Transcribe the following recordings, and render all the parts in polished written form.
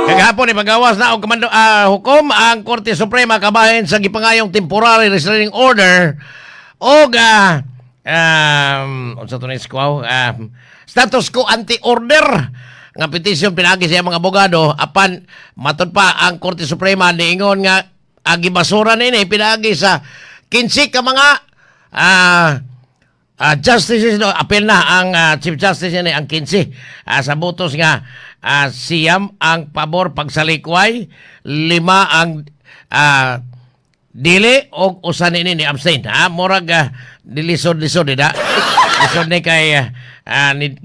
Kagahapon ipagawas na og komando hukom ang Korte Suprema kabahin sa gipangayong temporary restraining order og unsa to ni status quo anti-order nga petisyon pinagi sa mga abogado apan matud pa ang Korte Suprema niingon nga gibasura nini pinagi sa 15 ka mga justices no, apel na ang Chief Justice ni ang 15 sa butos nga siyam ang pabor pagsalikway, 5 ang dili o usa ni abstain. Murag dilisod-lisod da. Lisod ni kay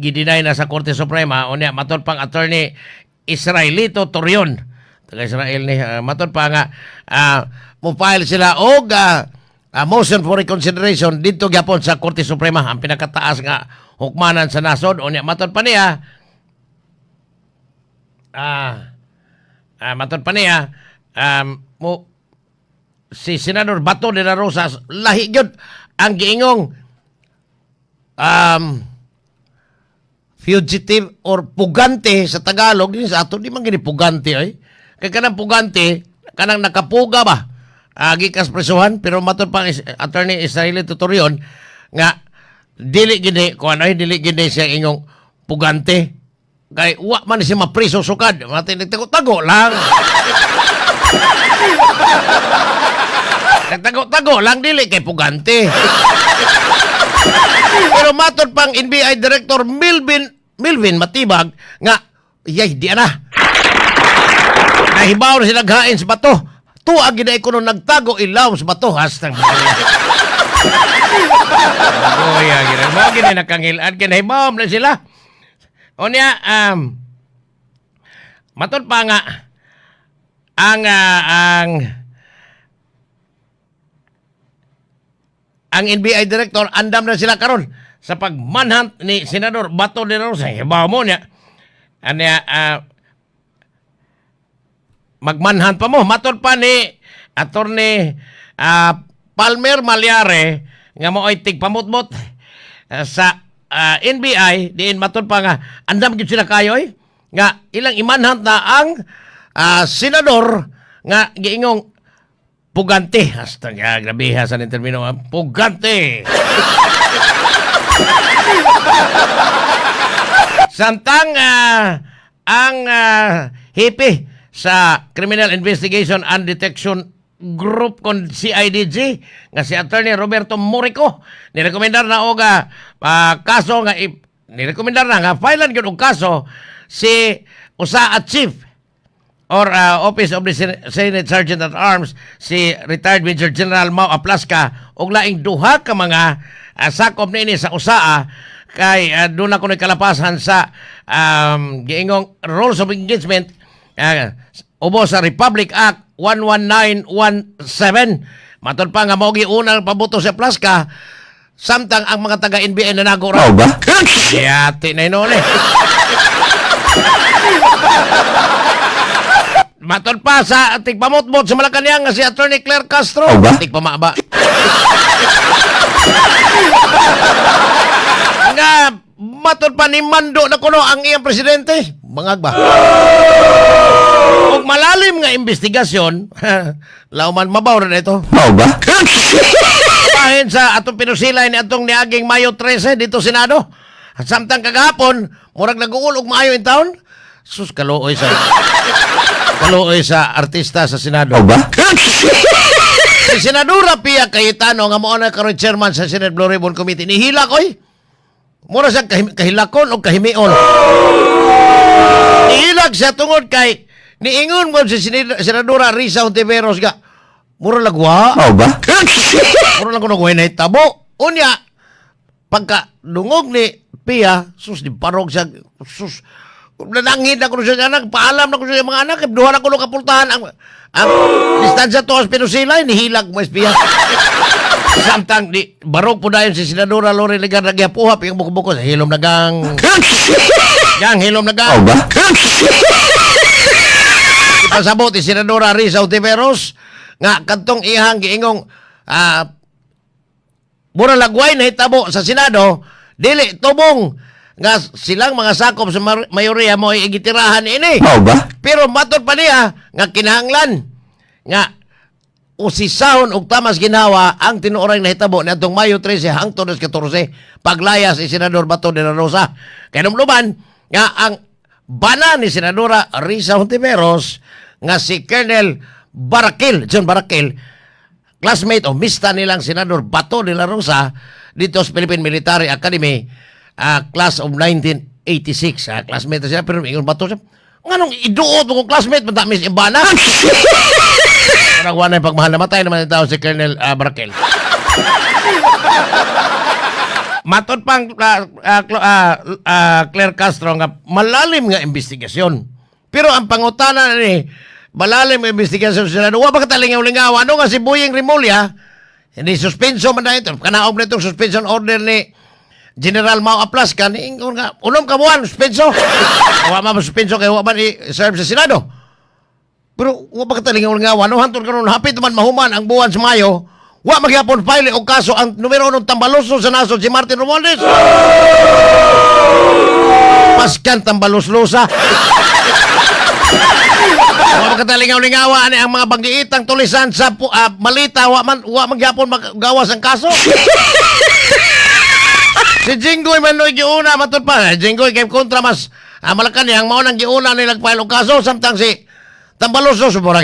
gidinay na sa Korte Suprema unya matod pang attorney Israelito Torion. Taga Israel ni matod pa nga mo file sila og motion for reconsideration dito gyapon sa Korte Suprema ang pinakataas nga hukmanan sa nasod unya matod pa niya matod pa niya si Senador Bato de la Rosa lahi gyud ang giingong fugitive or pugante sa Tagalog sa ato di man gini pugante ay kay kanang pugante kanang nakapuga ba gikas presuhan pero matod pa attorney Israeli Tutorion nga dili gini kuan ay dili gini siya ingong pugante kay wa man siya mapriso sukad mati nagtago-tago lang nagtago-tago lang dili kay pugante pero matod pang NBI Director Milvin Matibag nga yay di na nahibaw na sila naghain sa bato tuag gina ko nung nagtago ilaw sa bato hastang oya gina mo gina nakangilan kinahibaw na sila o niya matod pa nga ang NBI Director andam na sila karon sa pagmanhunt ni Senador Bato de la Rosa. Hibaw mo niya. Magmanhunt pa mo. Matod pa ni Attorney Palmer Malyare nga mo ay tigpamutmot sa NBI. Diin matod pa nga andam gyud sila kayoy nga ilang imanhunt na ang senador nga giingong pugante. Hasta nga, grabe ha sa termino. Pugante! Samtang ang hipi sa Criminal Investigation and Detection Group kon CIDG nga si Attorney Roberto Morico nirekomendar na og kaso nga nirekomendar na nga filean gyud og kaso si usa a chief or Office of the Senate Sergeant at Arms si retired Major General Mau Aplaska og laing duha ka mga sakop niini sa usaa kay doon ako nagkalapasan sa giingong rules of engagement ubo sa Republic Act 11917 matod pa nga mao giunang pabuto sa Aplaska samtang ang mga taga NBI nanago ra ba yati na inon matod pa sa tigpamutmot sa Malacañang nga si Attorney Claire Castro. Tigpamaba. Nga matod pa ni Mando na kuno ang iyang presidente. Bangag ba? Og malalim nga investigasyon, lauman mabaw na ito. Ba? Bahin sa atong pinusilay ni atong niaging Mayo 13 dito Senado. Samtang kagahapon, murag nag-uul og maayo in town. Sus kaluoy sa artista sa Senado. Ba? Si Senadora Pia Cayetano nga mao na karon chairman sa Senate Blue Ribbon Committee nihila koy. Mura sa kahilakon o kahimion. Nihilag siya tungod kay niingon mo si Senadora Risa Ontiveros ga mura lagwa. Ba? Mura lang kuno na hitabo. Unya pagka dungog ni Pia sus di parog siya sus nanangin ako siya anak, paalam na ko sa mga anak, duha na ko kapultahan ang distansya to as pinusilay, nihilag mo espiya. Samtang di barog po dayon si Senadora Lori Legar nagyapuhap yung buko-buko sa hilom nagang hilom nagang ipasabot si Senadora Risa Ontiveros nga kantong ihang giingong mura lagway na hitabo sa Senado dili tubong nga silang mga sakop sa mayoriya mo ay igitirahan ini. Mao ba? Pero matod pa niya nga kinahanglan nga usisahon og tamas ginawa ang tinuorang nahitabo niadtong Mayo 13 hangtod 14 paglaya si Senador Bato de la Rosa. Kay numluman nga ang bana ni Senadora Risa Hontiveros nga si Colonel John Barakil, classmate o mista nilang Senador Bato de la Rosa dito sa Philippine Military Academy, class of 1986. Classmate sila pero ingon Bato siya. Nganong iduot mo kong classmate matamis ibana? Parang wala yung pagmahal na matay naman yung tao si Colonel Barakil. Matod pang Claire Castro nga malalim nga investigasyon. Pero ang pangutana ni malalim nga investigasyon sila. Huwag ba katalingaw-lingaw? Ano nga si Boying Rimulya? Hindi suspenso man na ito. Kanaog na itong suspension order ni General Mau Aplas ka. Unom ka buwan, suspenso. Huwag man suspenso kaya huwag man i-serve sa Senado. Pero wa ba katalingaw-lingaw? Ano hantod karon hapit man mahuman ang buwan sa Mayo? Wa magyapon file og kaso ang numero 1 tambaloso sa nasod si Martin Romualdez. Paskan tambaloslosa. Wa katalingaw-lingaw ani ang mga banggiitang tulisan sa malita wa magyapon magawas ang kaso. Si Jinggoy man noy giuna matud pa. Jinggoy kay kontra mas malakan niya ang mao nang giuna nila file og kaso samtang si Tambaloso subura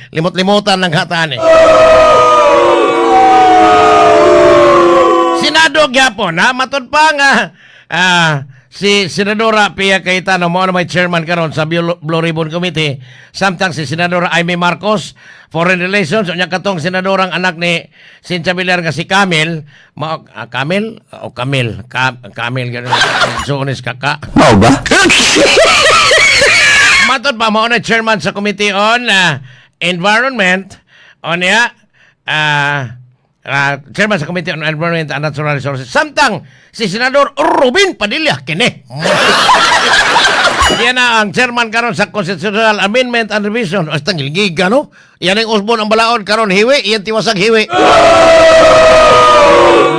limot-limutan ng hataan eh. Senado gyapon ha matod pa nga si Senadora Pia Cayetano mo na may chairman karon sa Blue Ribbon Committee samtang si Senadora Amy Marcos Foreign Relations unya katong senadorang anak ni Cynthia Villar nga si Camil Camil o Camil Camil ganun sunis kaka Mao ba? matod pa mao na chairman sa Committee on Environment o niya chairman sa Committee on Environment and Natural Resources samtang si Senador Rubin Padilla kini yan na ang chairman karon sa Constitutional Amendment and Revision o stang giga no yan ang usbon ang balaod karon hiwi iyan tiwasag hiwi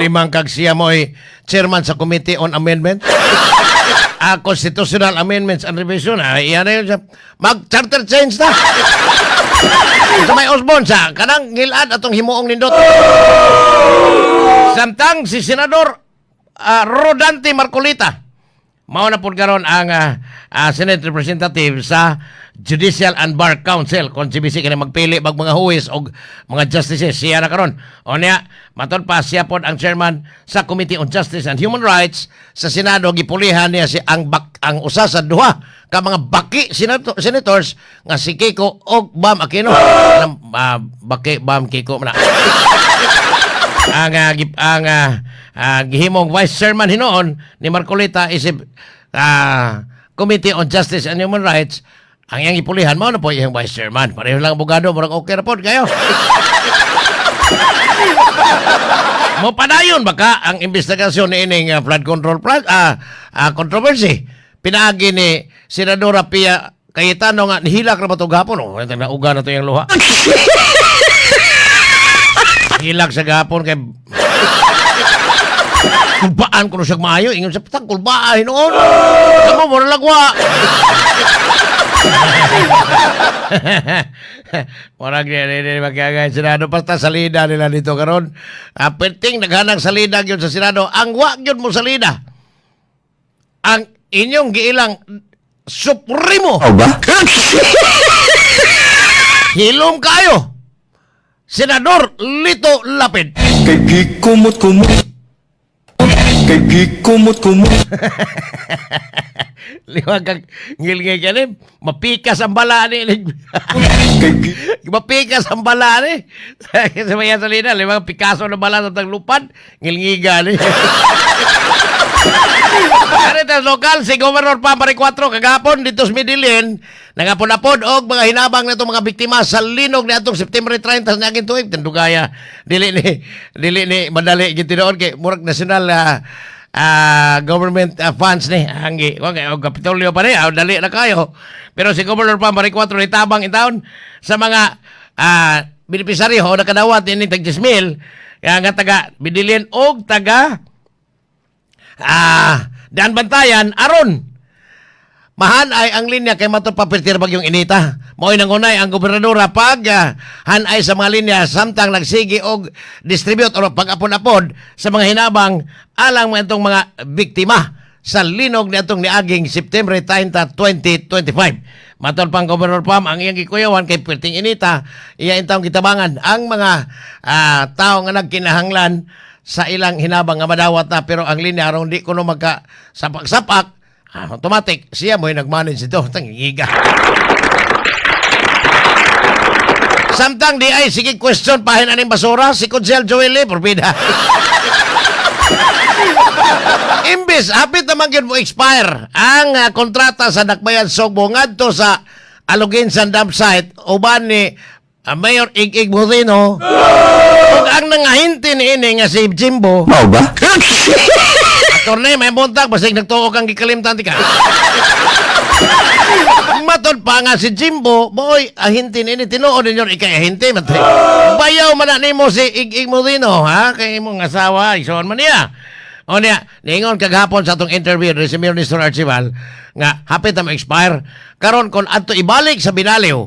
limang kag siya mo'y chairman sa Committee on Amendment Constitutional Amendments and Revision. Iyan na yun siya. Mag-charter change na. Sa may Osborne sa kanang ngilad atong himuong nindot. Samtang si Senador Rodante Marcolita. Mao na po karon ang Senate Representative sa Judicial and Bar Council kung si BC kini magpili bag mga huwis o mga justices siya na karon. O niya matud pa siya pod ang chairman sa Committee on Justice and Human Rights sa Senado gipulihan niya si ang usa sa duha ka mga baki senators nga si Kiko og Bam Aquino. Baki Bam Kiko na. ang gihimong vice chairman hinoon ni Marcolita isip Committee on Justice and Human Rights ang iyang ipulihan mo na po iyang vice chairman. Pareho lang abogado, murag okay ra pod kayo. Mo padayon baka ang investigasyon ni ining flood control controversy. Pinaagi ni Senadora Pia Cayetano nga nihilak ra ba to gapon o nauga na to yung luha. Hilak sa gapon kay kulbaan ko siya maayo ingon sa patang kulbaan noon. Kamu mo na lagwa. Morag ni magkagay Senado basta salida nila dito karon. Perting naghanang salida gyud sa Senado. Ang wa gyud mo salida. Ang inyong giilang Supremo. Mao ba? Hilom kayo. Senador Lito Lapid. Kay gikumot-kumot. Kay gikumot-kumot. Liwag kang ngilngay ka ni. Mapikas ang bala ni. Mapikas ang bala ni. Sa maya salina, liwag Picasso na bala sa taglupad. Ngilngiga ni. Karitas lokal, si Governor Pampari 4 kagapon dito sa Midilin, nangapon-apod og mga hinabang na itong mga biktima sa linog ni atong September 30 sa naging tuig. Tandugaya, dili ni madali gitinoon kay murag national government funds ni hangi okay og kapitolyo pa ni dali na kayo pero si Governor Pampari 4 ni tabang itaon sa mga beneficiary ho nakadawat ini tag 10,000 nga taga Midilin og taga Daan bantayan, aron. Mahan ay ang linya kay mato papirtir bagyong inita. Mo'y nangunay ang gobernadora pag hanay sa mga linya samtang nagsigi og distribute o pag-apod-apod sa mga hinabang alang mga itong mga biktima sa linog ni atong niaging September 30, 2025. Matol pang Gobernador Pam, ang iyang gikuyawan kay Pirting Inita, iya intawong kitabangan ang mga tao nga nagkinahanglan sa ilang hinabang nga madawat na, pero ang linya aron di kuno magka sapak-sapak, automatic siya mo'y nag-manage ito. Tangiga. Samtang di ay sige question pahin aning basura si Kunsel Joelle Porbida. Imbis hapit naman yun mo expire ang kontrata sa Dakbayan Sugbo ngadto sa Aluginsan Dam Site uban ni Mayor Igig Budino ug ang nangahinti ni ini nga si Jimbo. Mao ba? Attorney may buntag basig nagtuo kang gikalimtan ti ka. Matod pa nga si Jimbo, boy, ahinti ni tinuod ninyo ikay ahinti matay. Bayaw man na nimo si Igig Budino, ha? Kay imong asawa, ison man niya. O niya, niingon kaghapon sa atong interview ni si Minister Archival nga hapit na ma-expire. Karon kung ato ibalik sa Binaliw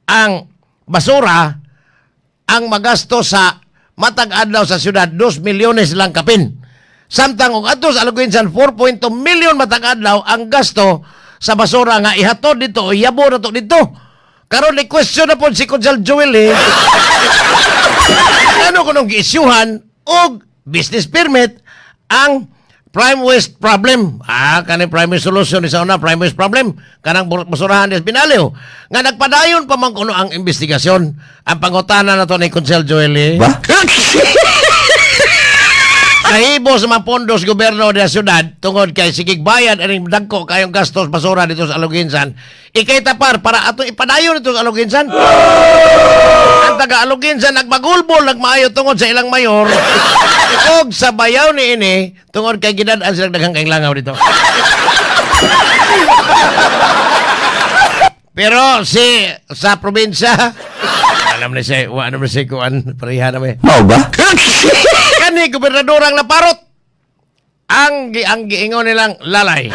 ang basura ang magasto sa matag adlaw sa syudad 2 milyones lang kapin. Samtang og ato sa Aluginsan 4.2 milyon matag adlaw ang gasto sa basura nga ihatod dito o yabo na to dito. Karon ni question na po si Kunsel Joelle. Ano kunong gi-issuehan og business permit ang prime waste problem. Kanang prime waste solution isa una prime waste problem. Kanang basurahan des Binaliw. Nga nagpadayon pa man kuno ang investigasyon. Ang pangutana na to ni Kunsel Joelle. Ba? Kahibo sa mga pondos gobyerno de syudad tungod kay sigig bayad aning dagko kayong gastos basura dito sa Aluginsan. Ikay tapar para ato ipadayon dito sa Aluginsan. Ang taga Aluginsan nagbagulbol nagmaayo tungod sa ilang mayor. Og sa bayaw ni ini tungod kay gidad-an silang daghang kaing langaw dito. Pero si sa probinsya alam na siya, ano na siya kuan pareha na may. Mao ba? Kani gobernador ang naparot. Ang giingon nilang lalay.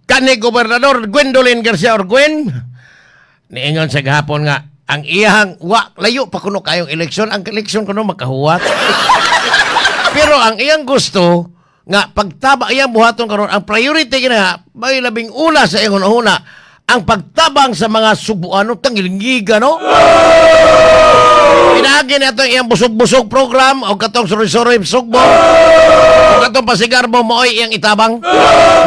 Kani gobernador Gwendolyn Garcia Orguen niingon sa gahapon nga ang iyang layo pa kuno kayong eleksyon, ang eleksyon kuno makahuwat. Pero ang iyang gusto nga pagtaba iyang buhaton karon ang priority gina may labing una sa iyang una ang pagtabang sa mga Subuano tangilngiga no. Pinagi na ito iyang busog-busog program o katong suri-suri sugbo o katong pasigarbo mo ay iyang itabang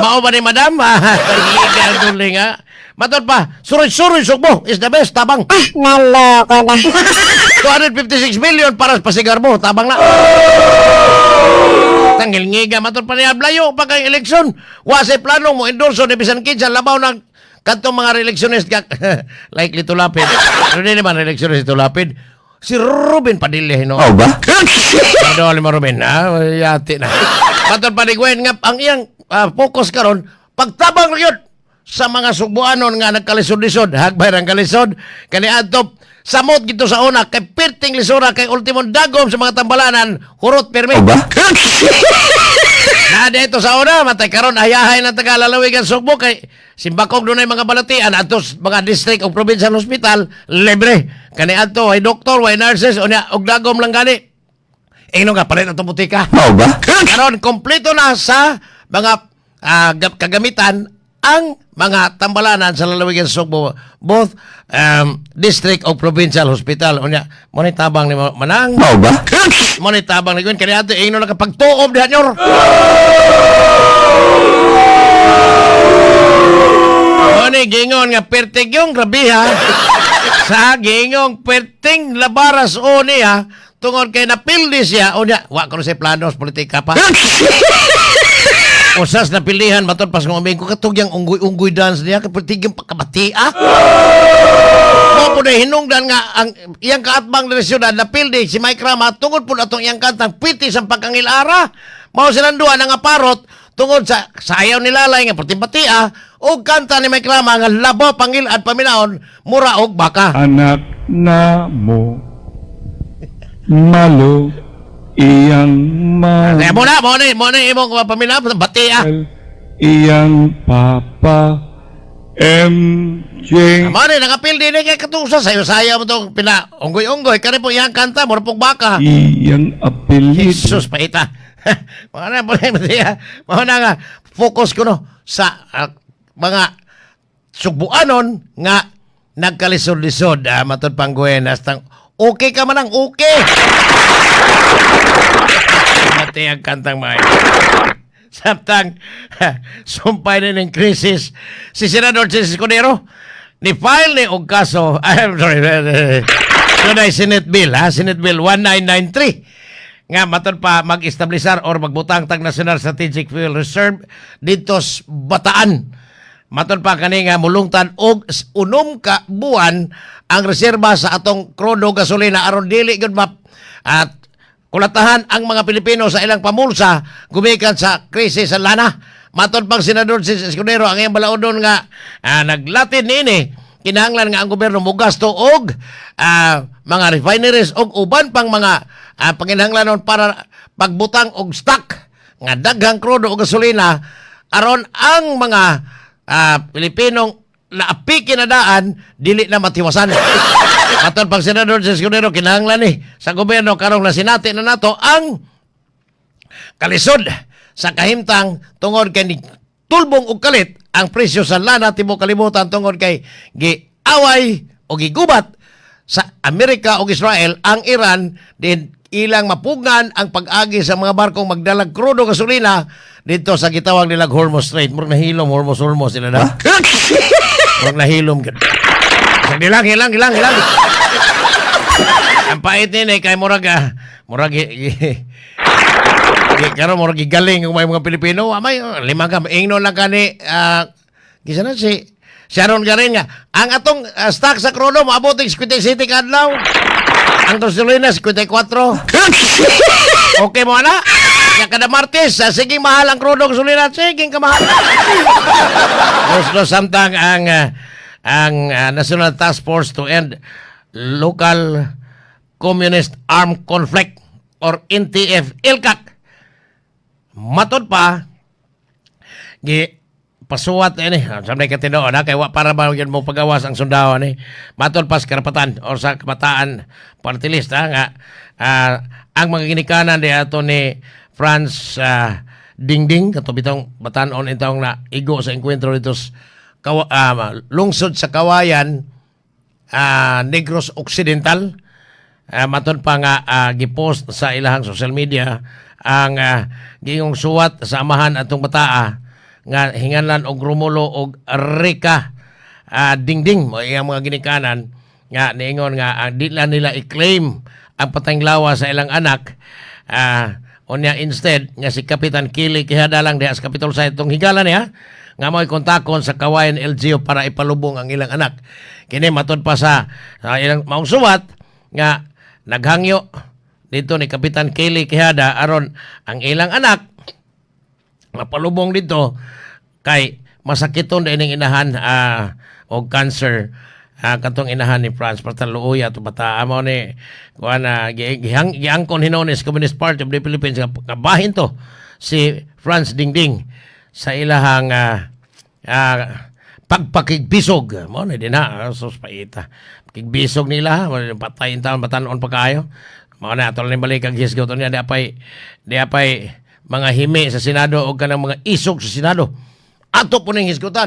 mao ba ni madam? Tangilngiga ang tuloy nga matod pa suri-suri sugbo is the best tabang. Naloko na. 256 million para sa pasigarbo tabang na. Tangilngiga matod pa niya blayo pa kay eleksyon wa say plano mo endorso ni bisan kinsa labaw ng katong mga reeleksyonist likely to lapid. Ano din naman reeleksyonist to lapid? Si Ruben Padilla, no? Mao ba? Ano mo Ruben, yati na. Matod pa ni Gwen nga ang iyang focus karon pagtabang ra yun sa mga Subuanon nga nagkalisod-lisod, hagbay ang kalisod, kani adtop samot gito sa una kay perting lisura kay ultimong dagom sa mga tambalanan, hurot permi. Mao ba? Na dito sa una, matay karon ayahay ng taga-lalawigan Sugbo kay simbakog doon ay mga balatian atos mga district o provincial hospital libre. Kani adto ay doktor, way nurses o dagom lang gani. Ino nga palit ato butika. Mao ba? Karon kompleto na sa mga kagamitan ang mga tambalanan sa lalawigan sa Sugbo, both district o provincial hospital. Unya, mo ni tabang ni Manang. Mao ba? Mo ni tabang ni Gwen kani adto ino nakapagtuom diha nyor. Oni gingon nga pertig yung grabe ha. Sa gingong perting labaras o niya tungod kay napildi siya o niya wa ko sa planos politika pa. Usas na pilihan matod pas nguming ko katugyang unggoy dance niya kay pertig yung pagkabati mo po na hinungdan nga ang iyang kaatbang na syudad napildi si Mike Rama tungod po atong iyang kantang piti sa pagkangilara. Mao silang duha nga parot tungod sa sayaw ni Lalay nga pati-patia o kanta ni Mike Rama nga labo pangil at paminaon mura og baka. Anak na mo malo iyang Kaya mo na imong pamilya, bati iyang papa MJ. Mani, nakapil din kay katusa sayo-sayo mo itong pina-unggoy-unggoy. Kani po iyang kanta, mura pong baka. Iyang apelido. Jesus, paita. Mga na, mga na nga, focus ko no sa mga subuanon nga nagkalisod-lisod. Matod pang guwen, hastang okay ka manang okay. Mati ang kantang mga Samtang sumpay na ng krisis si Senador Jesus Cordero ni file ni og kaso I'm sorry Senate Bill Senate Bill 1993 nga matod pa mag-establisar or magbutang tag National Strategic Fuel Reserve dito sa Bataan. Matod pa kani nga mulungtan og 6 ka buwan ang reserba sa atong krudo gasolina aron dili gud at kulatahan ang mga Pilipino sa ilang pamulsa gumikan sa krisis sa lana. Matod pang Senador si Escudero ang iyang balaodon nga naglatin niini kinahanglan nga ang gobyerno mogasto og mga refineries og uban pang mga panginahanglanon para pagbutang og stock nga daghang krudo o gasolina aron ang mga Pilipinong naapi kinadaan dili na matiwasan. Matod pang Senador si Escudero kinahanglan ni sa gobyerno karong nasinati na nato ang kalisod sa kahimtang tungod kay ni tulbong og kalit ang presyo sa lana tibuok kalibutan tungod kay giaway o gigubat sa Amerika o Israel ang Iran din ilang mapugnan ang pag-agi sa mga barkong magdalag krudo gasolina dito sa gitawag nilang Hormuz Strait. Murag nahilom Hormuz sila na. Murag nahilom gid. Hilang. Ang pait ni kay murag karon murag gigaling kung may mga Pilipino amay lima ka ingno lang kani gisa na si Sharon garin nga ang atong stock sa krudo maabot og 57 kadlaw. Ang gasolina 54. Okay mo na? Kaya kada Martes, sige mahal ang krudo gasolina, sige kamahal. Gusto samtang ang National Task Force to End Local Communist Armed Conflict or NTF ILCAC matod pa pasuwat ini sampai ka tinuod kay wa para ba gyud mo pagawas ang sundao ni matod pas karapatan or sa kabataan party list nga ang mga ginikanan di ato ni Franz Dingding katubitong batan-on intawong na igo sa enkwentro dito lungsod sa Kawayan Negros Occidental matod pa nga gipost sa ilahang social media ang gingong suwat sa amahan atong bataa nga hinganlan og Romulo og Rica Dingding mo iyang mga ginikanan nga niingon nga di lang nila i-claim ang patanglawa sa ilang anak unya instead nga si Kapitan Kili Quijada lang diha sa Capitol Site itong higala niya nga mo'y kontakon sa Kawayan LGU para ipalubong ang ilang anak. Kini matod pa sa ilang maong suwat nga naghangyo dito ni Kapitan Kili Quijada aron ang ilang anak mapalubong dito kay masakiton din ang inahan o cancer katong inahan ni Franz Pataluoy at bata amo ni kuana giangkon hinones Communist Party of the Philippines nga bahin to si Franz Dingding sa ilahang pagpakigbisog mo na din na sus paita kigbisog nila patayin taon batanon pa kayo mo na atol ni balik ang hisgot niya di apay mga himi sa Senado o kanang mga isog sa Senado. Ato po ning hisgutan.